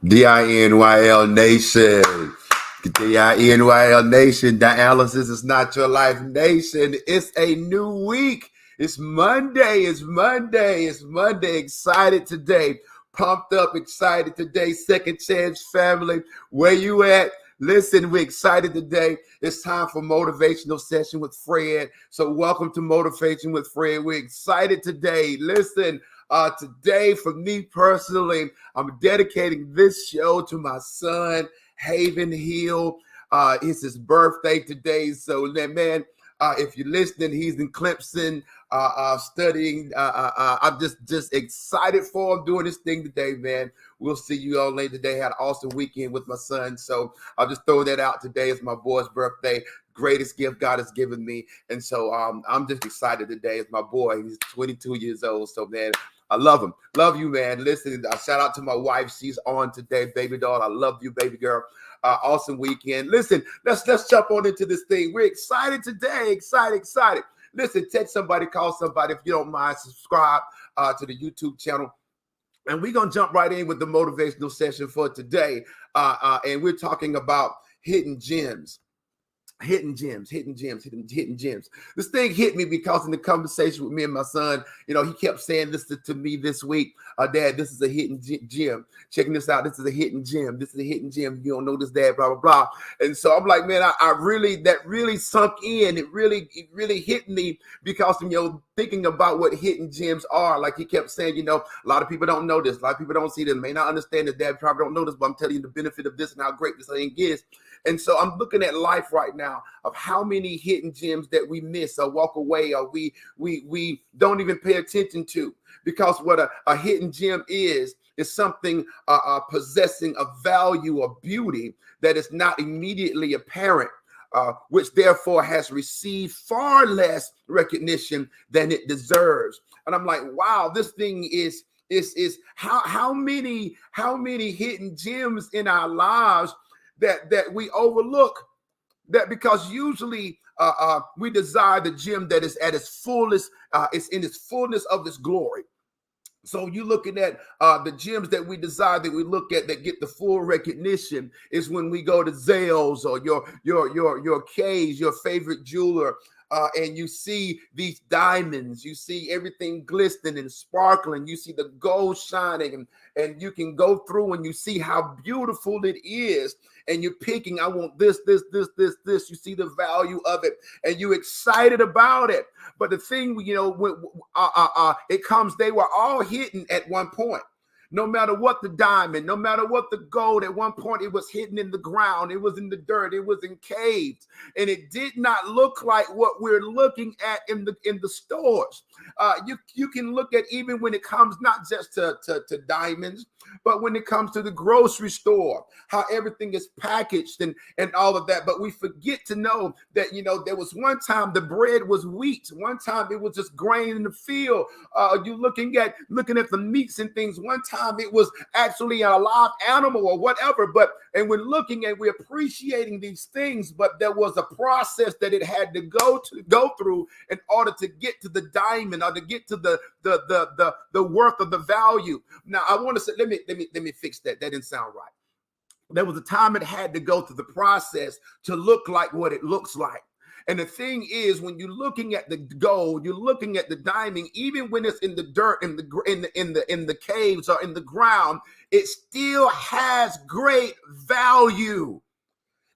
DINYL Nation. DINYL Nation. Dialysis is not your life, nation. It's a new week. It's Monday. It's Monday. It's Monday. Excited today. Pumped up, excited today. Second Chance family. Where you at? Listen, we're excited today. It's time for Motivational Session with Fred. So welcome to Motivation with Fred. We're excited today. Listen, today for me personally, I'm dedicating this show to my son, Haven Hill. It's his birthday today. So, man, if you're listening, he's in Clemson studying. I'm just excited for him doing this thing today, man. We'll see you all later today. Had an awesome weekend with my son. So I'll just throw that out today. It's my boy's birthday. Greatest gift God has given me. And so I'm just excited today. It's my boy. He's 22 years old. So, man, I love him. Love you, man. Listen, shout out to my wife. She's on today, baby doll. I love you, baby girl. Awesome weekend. Listen, let's jump on into this thing. We're excited today. Excited. Listen, text somebody, call somebody. If you don't mind, subscribe to the YouTube channel. And we're going to jump right in with the motivational session for today. And we're talking about hidden gems. Hidden gems. This thing hit me because in the conversation with me and my son, he kept saying this to me this week. Dad, this is a hidden gem. Checking this out. This is a hidden gem. This is a hidden gem. You don't know this, Dad, blah, blah, blah. And so I'm like, man, that really sunk in. It really hit me because, thinking about what hidden gems are. Like he kept saying, a lot of people don't know this. A lot of people don't see this. May not understand this. Dad probably don't know this, but I'm telling you the benefit of this and how great this thing is. And so I'm looking at life right now of how many hidden gems that we miss or walk away or we don't even pay attention to, because what a hidden gem is something possessing a value or beauty that is not immediately apparent, which therefore has received far less recognition than it deserves. And I'm like, wow, this thing is how many hidden gems in our lives that we overlook, that because usually we desire the gem that is at its fullest, it's in its fullness of its glory. So you're looking at the gems that we desire, that we look at, that get the full recognition, is when we go to Zales or your K's, your favorite jeweler, and you see these diamonds, you see everything glistening and sparkling, you see the gold shining, and you can go through and you see how beautiful it is, and you're picking, I want this. You see the value of it, and you're excited about it. But the thing, it comes, they were all hidden at one point. No matter what the diamond, no matter what the gold, at one point it was hidden in the ground, it was in the dirt, it was in caves, and it did not look like what we're looking at in the stores. You can look at, even when it comes not just to diamonds, but when it comes to the grocery store, how everything is packaged and all of that. But we forget to know that, there was one time the bread was wheat. One time it was just grain in the field. You looking at the meats and things. One time it was actually a live animal or whatever. And we're looking and we're appreciating these things, but there was a process that it had to go through in order to get to the diamond, or to get to the worth of the value. Now I want to say, let me fix that. That didn't sound right. There was a time it had to go through the process to look like what it looks like. And the thing is, when you're looking at the gold, you're looking at the diamond, even when it's in the dirt, in the caves or in the ground, it still has great value.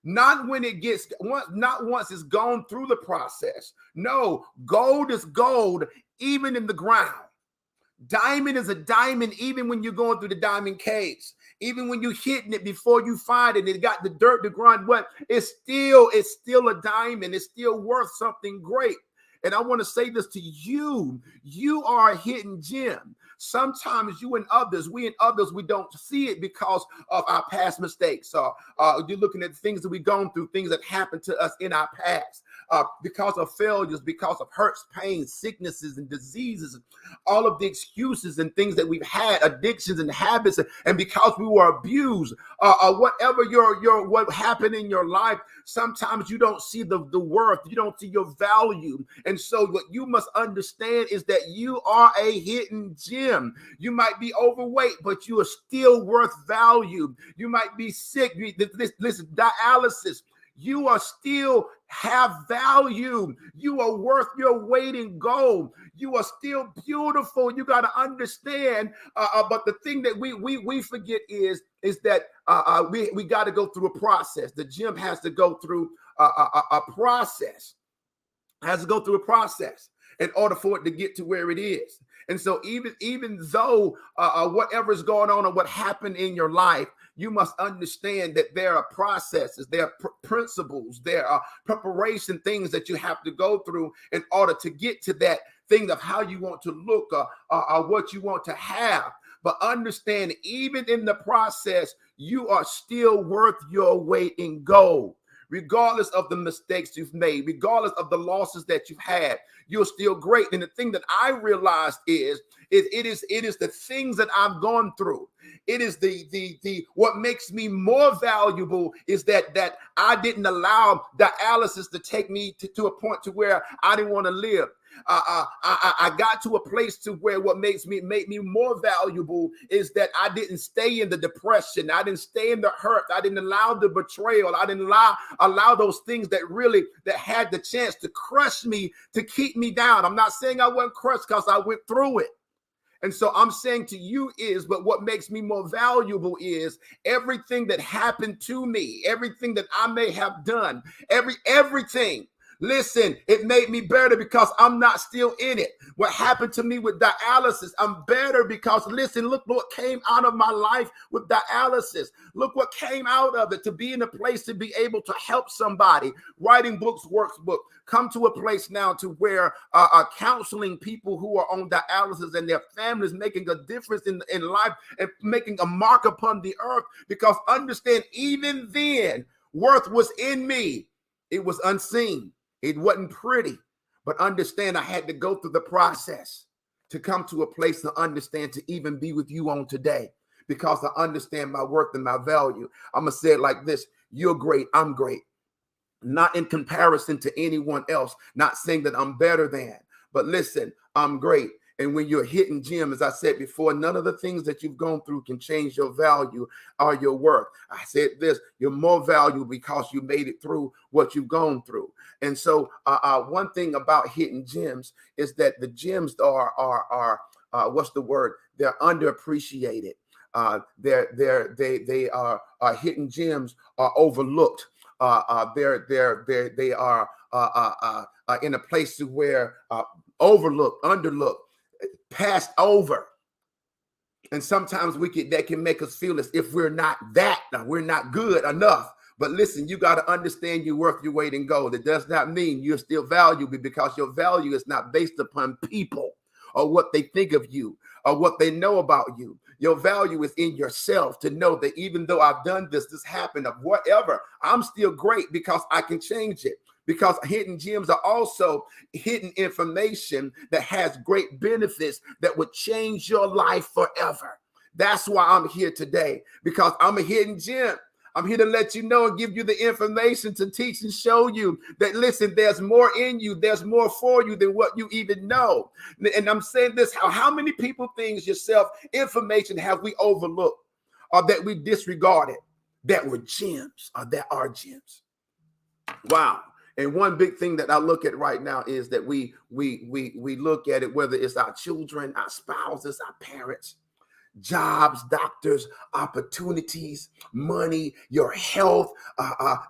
Not when it gets, not once it's gone through the process. No, gold is gold, even in the ground. Diamond is a diamond, even when you're going through the diamond caves, even when you're hitting it before you find it, it got the dirt, the grind, what? It's still a diamond. It's still worth something great. And I want to say this to you. You are a hidden gem. Sometimes we don't see it because of our past mistakes. You're looking at things that we've gone through, things that happened to us in our past. because of failures, because of hurts, pains, sicknesses, and diseases, all of the excuses and things that we've had, addictions and habits, and because we were abused, whatever what happened in your life, sometimes you don't see the worth, you don't see your value. And so what you must understand is that you are a hidden gem. You might be overweight, but you are still worth value. You might be sick. Listen, dialysis. You are still have value. You are worth your weight in gold. You are still beautiful. You got to understand. But the thing that we forget is that we got to go through a process. The gym has to go through a process. Has to go through a process in order for it to get to where it is. And so even though whatever is going on or what happened in your life, you must understand that there are processes, there are principles, there are preparation things that you have to go through in order to get to that thing of how you want to look or what you want to have. But understand, even in the process, you are still worth your weight in gold. Regardless of the mistakes you've made, regardless of the losses that you've had, you're still great. And the thing that I realized is it is the things that I've gone through. It is the what makes me more valuable is that I didn't allow dialysis to take me to a point to where I didn't want to live. I got to a place to where what made me more valuable is that I didn't stay in the depression. I didn't stay in the hurt. I didn't allow the betrayal. I didn't allow those things that had the chance to crush me, to keep me down. I'm not saying I wasn't crushed because I went through it. And so I'm saying to you but what makes me more valuable is everything that happened to me, everything that I may have done, everything. Listen, it made me better because I'm not still in it. What happened to me with dialysis, I'm better because, listen, look what came out of my life with dialysis. Look what came out of it, to be in a place to be able to help somebody. Writing books, workbook. Come to a place now to where counseling people who are on dialysis and their families, making a difference in life and making a mark upon the earth. Because understand, even then, worth was in me. It was unseen. It wasn't pretty, but understand I had to go through the process to come to a place to understand, to even be with you on today, because I understand my worth and my value. I'm going to say it like this. You're great. I'm great. Not in comparison to anyone else, not saying that I'm better than, but listen, I'm great. And when you're hitting gym, as I said before, none of the things that you've gone through can change your value or your worth. I said this, you're more valuable because you made it through what you've gone through. And so one thing about hitting gyms is that the gyms are what's the word? They're underappreciated. They are hidden gems are overlooked. They are in a place where overlooked, underlooked, passed over. And sometimes that can make us feel as if we're not good enough. But listen, you got to understand you're worth your weight in gold. It does not mean you're still valuable, because your value is not based upon people or what they think of you or what they know about you. Your value is in yourself, to know that even though I've done this happened, of whatever, I'm still great because I can change it. Because hidden gems are also hidden information that has great benefits that would change your life forever. That's why I'm here today, because I'm a hidden gem. I'm here to let you know and give you the information to teach and show you that, listen, there's more in you. There's more for you than what you even know. And I'm saying this, how many people, things, yourself, information have we overlooked or that we disregarded that were gems or that are gems? Wow. And one big thing that I look at right now is that we look at it, whether it's our children, our spouses, our parents, jobs, doctors, opportunities, money, your health.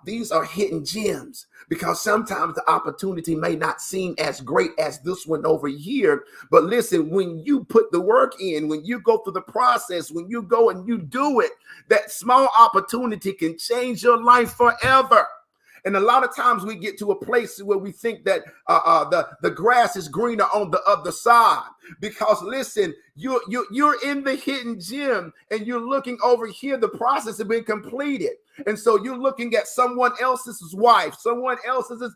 These are hidden gems, because sometimes the opportunity may not seem as great as this one over here. But listen, when you put the work in, when you go through the process, when you go and you do it, that small opportunity can change your life forever. And a lot of times we get to a place where we think that the grass is greener on the other side, because listen, you're in the hidden gem and you're looking over here. The process has been completed. And so you're looking at someone else's wife, someone else's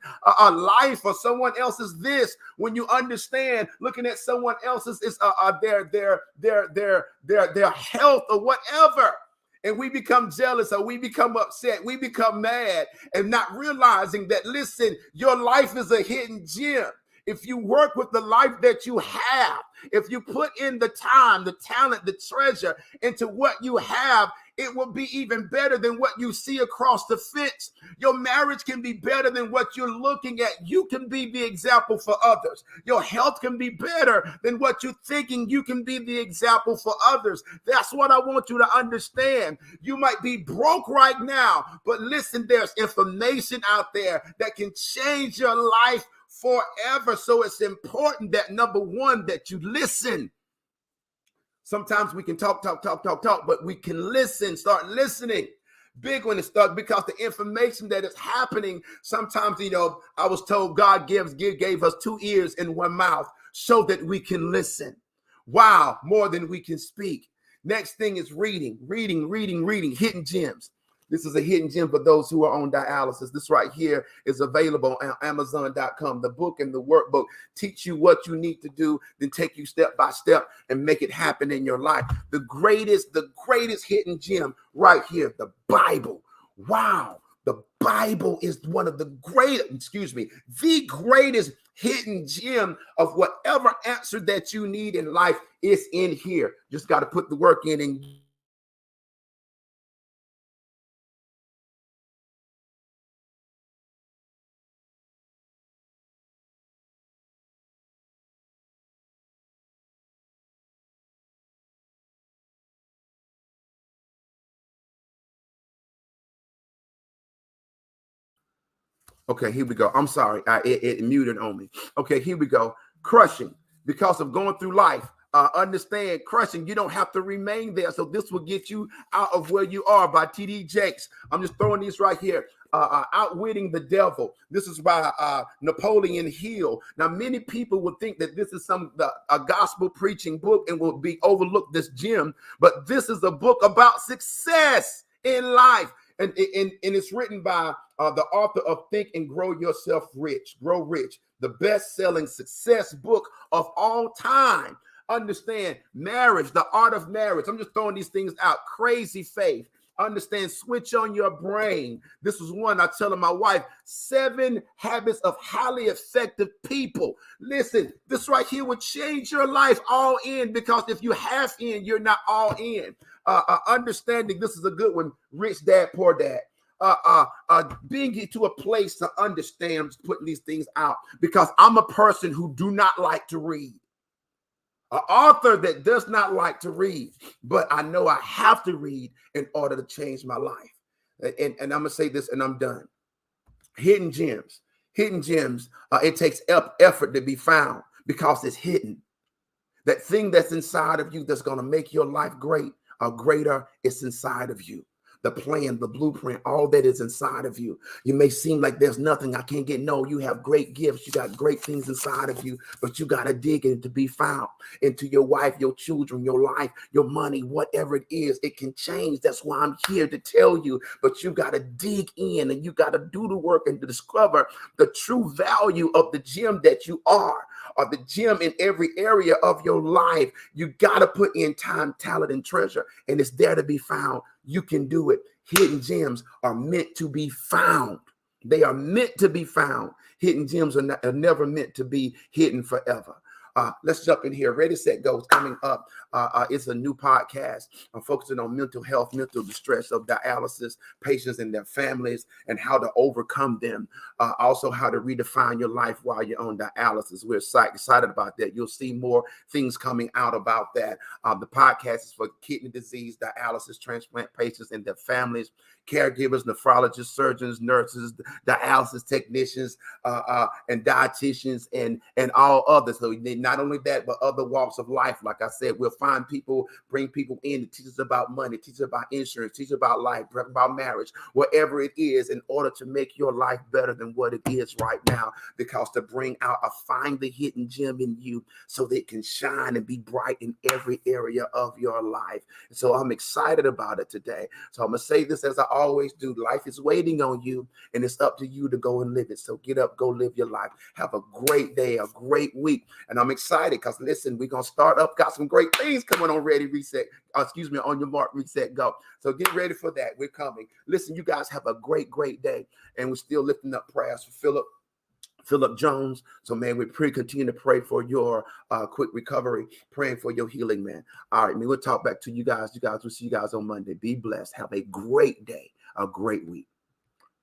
life, or someone else's this. When you understand, looking at someone else's is their health or whatever. And we become jealous, or we become upset, we become mad, and not realizing that, listen, your life is a hidden gem. If you work with the life that you have, if you put in the time, the talent, the treasure into what you have, it will be even better than what you see across the fence. Your marriage can be better than what you're looking at. You can be the example for others. Your health can be better than what you're thinking. You can be the example for others. That's what I want you to understand. You might be broke right now, but listen, there's information out there that can change your life forever. So it's important that, number one, that you listen. Sometimes we can talk, but we can listen. Start listening. Big when it starts, because the information that is happening, sometimes, I was told God gave us 2 ears and 1 mouth so that we can listen. Wow, more than we can speak. Next thing is reading, hidden gems. This is a hidden gem for those who are on dialysis. This right here is available on Amazon.com. The book and the workbook teach you what you need to do, then take you step by step and make it happen in your life. The greatest hidden gem right here, the Bible. Wow. The Bible is one of the greatest hidden gem of whatever answer that you need in life is in here. Just got to put the work in and okay, here we go. I'm sorry. It muted on me. Okay, here we go. Crushing. Because of going through life, understand crushing. You don't have to remain there. So this will get you out of where you are by T.D. Jakes. I'm just throwing these right here. Outwitting the Devil. This is by Napoleon Hill. Now, many people would think that this is a gospel preaching book and will be overlooked this gem, but this is a book about success in life. And it's written by the author of Think and Grow Rich, the best-selling success book of all time. Understand marriage, the art of marriage. I'm just throwing these things out. Crazy Faith. Understand, switch on your brain. This was one I telling my wife, 7 habits of highly effective people. Listen, this right here would change your life all in, because if you half in, you're not all in. Understanding, this is a good one. Rich Dad, Poor Dad. Being to a place to understand, putting these things out, because I'm a person who do not like to read. An author that does not like to read, but I know I have to read in order to change my life. And I'm going to say this and I'm done. Hidden gems. It takes effort to be found because it's hidden. That thing that's inside of you that's going to make your life great or greater is inside of you. The plan, the blueprint, all that is inside of you. You may seem like there's nothing I can't get. No, you have great gifts. You got great things inside of you, but you got to dig in to be found. Into your wife, your children, your life, your money, whatever it is, it can change. That's why I'm here to tell you, but you got to dig in and you got to do the work and to discover the true value of the gem that you are, or the gem in every area of your life. You got to put in time, talent, and treasure, and it's there to be found. You can do it. Hidden gems are meant to be found. They are meant to be found. Hidden gems are never meant to be hidden forever. Let's jump in here. Ready, Set, Go is coming up. It's a new podcast. I'm focusing on mental health, mental distress of dialysis patients and their families, and how to overcome them. Also, how to redefine your life while you're on dialysis. We're excited about that. You'll see more things coming out about that. The podcast is for kidney disease, dialysis, transplant patients and their families, caregivers, nephrologists, surgeons, nurses, dialysis technicians, and dietitians, and all others. So not only that, but other walks of life. Like I said, we'll find people, bring people in to teach us about money, teach us about insurance, teach us about life, about marriage, whatever it is, in order to make your life better than what it is right now. Because to bring out find the hidden gem in you so that it can shine and be bright in every area of your life. So I'm excited about it today. So I'm going to say this as I always do. Life is waiting on you, and it's up to you to go and live it. So get up, go live your life. Have a great day, a great week. And I'm excited because, listen, we're going to start up. Got some great things coming on Ready, Reset. On your mark, reset, go. So get ready for that. We're coming. Listen, you guys have a great, great day. And we're still lifting up prayers for Philip Jones. So, man, we continue to pray for your quick recovery, praying for your healing, man. All right, man, we'll talk back to you guys. We'll see you guys on Monday. Be blessed. Have a great day, a great week.